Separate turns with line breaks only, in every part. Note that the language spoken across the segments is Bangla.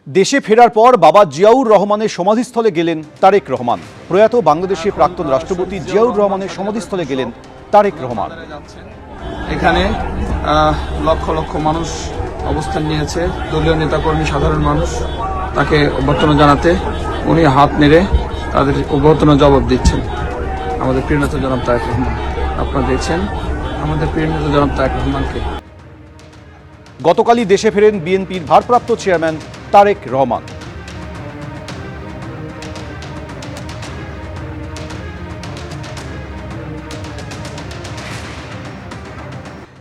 দেশে ফেরার পর বাবা জিয়াউর রহমানের সমাধিস্থলে গেলেন তারেক রহমান। প্রয়াত বাংলাদেশের প্রাক্তন রাষ্ট্রপতি জিয়াউর রহমানের সমাধিস্থলে গেলেন তারেক রহমান।
এখানে লক্ষ লক্ষ মানুষ অবস্থান নিয়েছে, দলীয় নেতাকর্মী, সাধারণ মানুষ তাকে অভ্যর্থনা জানাতে উনি হাত নেড়ে তাদের অভ্যর্থনা জবাব দিচ্ছেন। আমাদের প্রিয় নেতা জনাব তারেক রহমান, আপনারা দেখছেন আমাদের প্রিয় নেতা জনাব তারেক রহমানকে।
গতকালই দেশে ফেরেন বিএনপির ভারপ্রাপ্ত চেয়ারম্যান তারেক রহমান।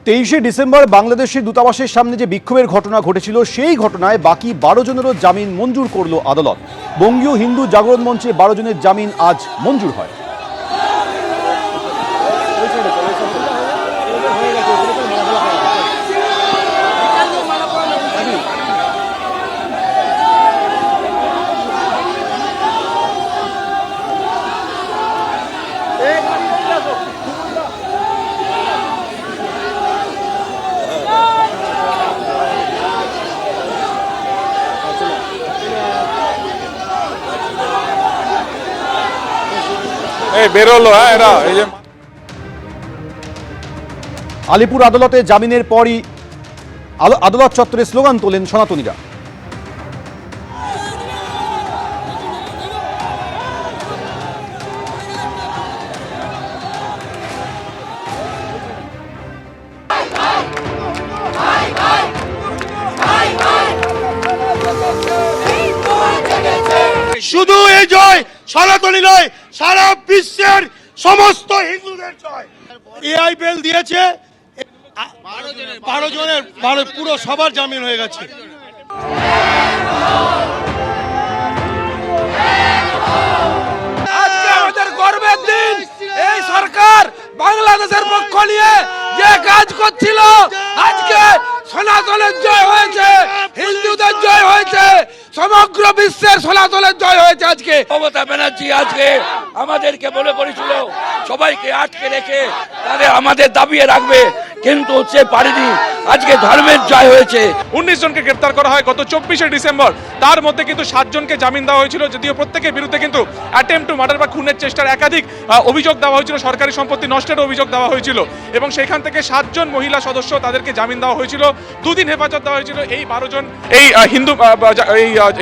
তেইশে ডিসেম্বর বাংলাদেশের দূতাবাসের সামনে যে বিক্ষোভের ঘটনা ঘটেছিল, সেই ঘটনায় বাকি 12 জনেরও জামিন মঞ্জুর করল আদালত। বঙ্গীয় হিন্দু জাগরণ মঞ্চে 12 জনের জামিন আজ মঞ্জুর হয়। আলিপুর আদালতে জামিনের পরই আদালত চত্বরে স্লোগান তোলেন সনাতনীরা।
শুধু এই জয় সনাতনী নয়, সারা বিশ্বের সমস্ত হিন্দুদের জয়। এআইপিএল দিয়েছে 12 জনের পুরো সবার জামিন হয়ে গেছে।
আজকে আমাদের গর্বের দিন। এই সরকার বাংলাদেশের পক্ষ নিয়ে যে কাজ করছিল, আজকে সনাতনের জয় হয়েছে, হিন্দুদের জয় হয়েছে, সমগ্র বিশ্বের সনাতনের জয় হয়েছে। আজকে মমতা ব্যানার্জি আজকে আমাদেরকে বলে করেছিল সবাইকে আটকে রেখে তাদের আমাদের দাবিয়ে রাখবে, কিন্তু সে পারেনি। আজকে ধর্মের জয় হয়েছে।
19 জনকে গ্রেফতার করা হয় গত 24শে ডিসেম্বর। তার মধ্যে কিন্তু 7 জনকে জামিন দেওয়া হয়েছিল, যদিও প্রত্যেকের বিরুদ্ধে কিন্তু অ্যাটেম্প টু মার্ডার বা খুনের চেষ্টার একাধিক অভিযোগ দেওয়া হয়েছিল, সরকারি সম্পত্তি নষ্টের অভিযোগ দেওয়া হয়েছিল। এবং সেখান থেকে 7 জন মহিলা সদস্য, তাদেরকে জামিন দেওয়া হয়েছিল, 2 দিন হেফাজত দেওয়া হয়েছিল এই 12 জন এই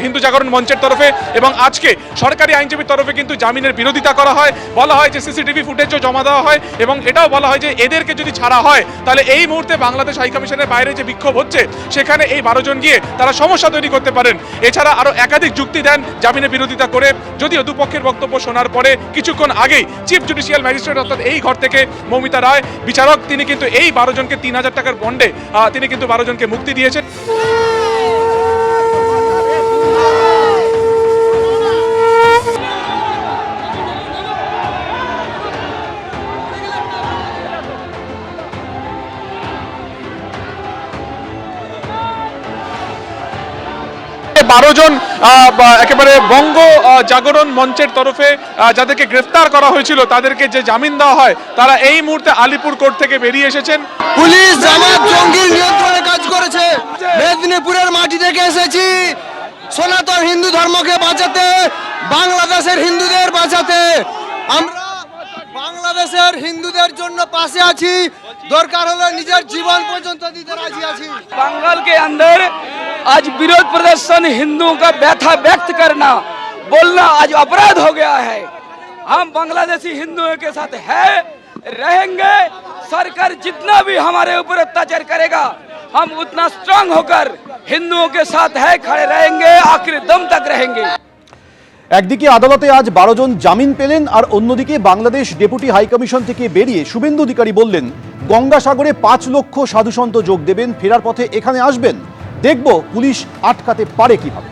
হিন্দু জাগরণ মঞ্চের তরফে। এবং আজকে সরকারি আইনজীবীর তরফে কিন্তু জামিনের বিরোধিতা করা হয়। বলা হয় যে সিসিটিভি ফুটেজও জমা দেওয়া হয়, এবং এটাও বলা হয় যে এদেরকে যদি ছাড়া হয় তাহলে এই মুহূর্তে বাংলাদেশ হাইকমিশনের বাইরে যে বিক্ষোভ হচ্ছে সেখানে এই 12 জন গিয়ে তারা সমস্যা তৈরি করতে পারেন। এছাড়া আরো একাধিক যুক্তি দেন জামিনের বিরোধিতা করে, যদিও দুপক্ষের বক্তব্য শোনার পরে কিছুক্ষণ আগেই চিফ জুডিশিয়াল ম্যাজিস্ট্রেট অর্থাৎ এই ঘর থেকে মৌমিতা রায় বিচারক, তিনি কিন্তু এই 12 জনকে 3000 টাকার বন্ডে তিনি কিন্তু 12 জনকে মুক্তি দিয়েছেন। বারো জন একেবারে বঙ্গ জাগরণ মঞ্চের তরফে যাদেরকে গ্রেফতার করা হয়েছিল তাদেরকে যে জামিন দেওয়া হয়, তারা এই মুহূর্তে আলিপুর কোর্ট থেকে বেরিয়ে এসেছেন।
পুলিশ জামাত জঙ্গির নিয়ন্ত্রণে কাজ করেছে। মেদিনীপুরের মাটি থেকে এসেছি সনাতন হিন্দু ধর্মকে বাঁচাতে, বাংলাদেশের হিন্দুদের বাঁচাতে। আমরা বাংলাদেশের হিন্দুদের জন্য পাশে আছি, দরকার হলে নিজের জীবন পর্যন্ত দিতে রাজি আছি।
बंगाल के अंदर आज विरोध प्रदर्शन, हिंदुओं का व्यथा व्यक्त करना, बोलना आज अपराध हो गया है। हम बांग्लादेशी हिंदुओं के साथ है, रहेंगे। सरकार जितना भी हमारे ऊपर अत्याचार करेगा, हम उतना स्ट्रांग होकर हिंदुओं के साथ है, खड़े रहेंगे, आखिरी दम तक रहेंगे।
একদিকে আদালতে আজ 12 জন জামিন পেলেন, আর অন্যদিকে বাংলাদেশ ডেপুটি হাইকমিশন থেকে বেরিয়ে শুভেন্দু অধিকারী বললেন গঙ্গাসাগরে 5 লক্ষ সাধুসন্ত যোগ দেবেন, ফেরার পথে এখানে আসবেন, দেখব পুলিশ আটকাতে পারে কিভাবে।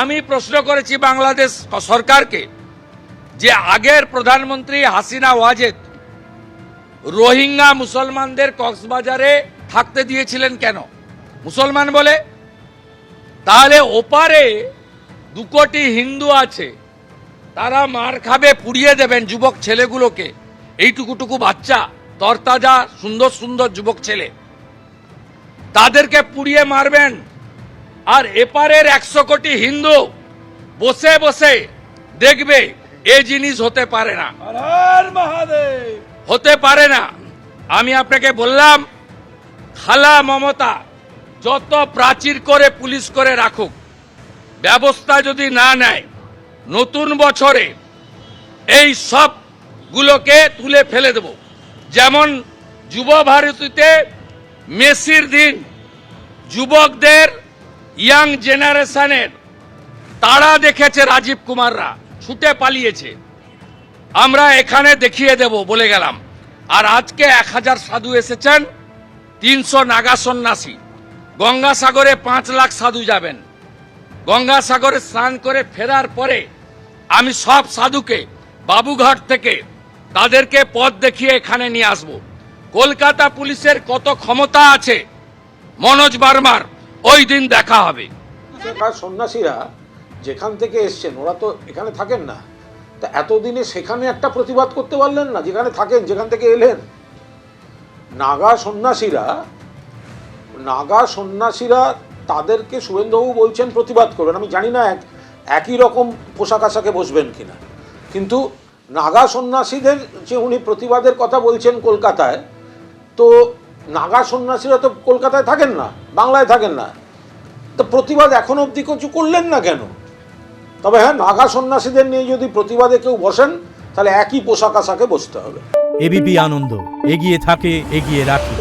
আমি প্রশ্ন করেছি বাংলাদেশ সরকারকে যে আগের প্রধানমন্ত্রী হাসিনা ওয়াজেদ রোহিঙ্গা মুসলমানদের কক্সবাজারে থাকতে দিয়েছিলেন কেন? মুসলমান বলে। তাহলে ওপারে 2 কোটি হিন্দু আছে, তারা মার খাবে, পুড়িয়ে দেবেন যুবক ছেলেগুলোকে। এইটুকুটুকু বাচ্চা, তরতাজা সুন্দর সুন্দর যুবক ছেলে, তাদেরকে পুড়িয়ে মারবেন। আর এপারের 100 কোটি হিন্দু বসে বসে দেখবে এই জিনিস হতে পারে না, হতে পারে না। আমি আপনাকে বললাম, খালা মমতা যত প্রাচীর করে পুলিশ করে রাখুক, ব্যবস্থা যদি না নেয়, নতুন বছরে এই সবগুলোকে তুলে ফেলে দেব। যেমন যুব ভারতীতে মেসির দিন যুবকদের, ইয়াং জেনারেশনের তারা দেখেছে, রাজীব কুমাররা ছুটে পালিয়েছে, আমরা এখানে দেখিয়ে দেব বলে গেলাম। আর আজকে 1000 সাধু এসেছেন, 300 নাগা সন্ন্যাসী। গঙ্গাসাগরে 5 লাখ সাধু যাবেন। গঙ্গাসাগরে স্নান করে ফেরার পরে আমি সব সাধুকে বাবুঘাট থেকে তাদেরকে পথ দেখিয়ে এখানে নিয়ে আসব। কলকাতা পুলিশের কত ক্ষমতা আছে মনোজ বার্মার ওই দিন দেখা হবে।
সন্ন্যাসীরা যেখান থেকে এসছেন, ওরা তো এখানে থাকেন না, তা এতদিনে সেখানে একটা প্রতিবাদ করতে পারলেন না যেখানে থাকেন, যেখান থেকে এলেন। নাগা সন্ন্যাসীরা তাদেরকে শুভেন্দুবাবু বলছেন প্রতিবাদ করবেন। আমি জানি না একই রকম পোশাক আশাকে বসবেন কিনা, কিন্তু নাগা সন্ন্যাসীদের যে উনি প্রতিবাদের কথা বলছেন কলকাতায়, তো নাগা সন্ন্যাসীরা তো কলকাতায় থাকেন না, বাংলায় থাকেন না, তো প্রতিবাদ এখন অবধি কিছু করলেন না কেন? তবে হ্যাঁ, নাগা সন্ন্যাসীদের নিয়ে যদি প্রতিবাদে কেউ বসেন, তাহলে একই পোশাক আশাকে বসতে হবে।
এবিপি আনন্দ, এগিয়ে থাকে, এগিয়ে রাখে।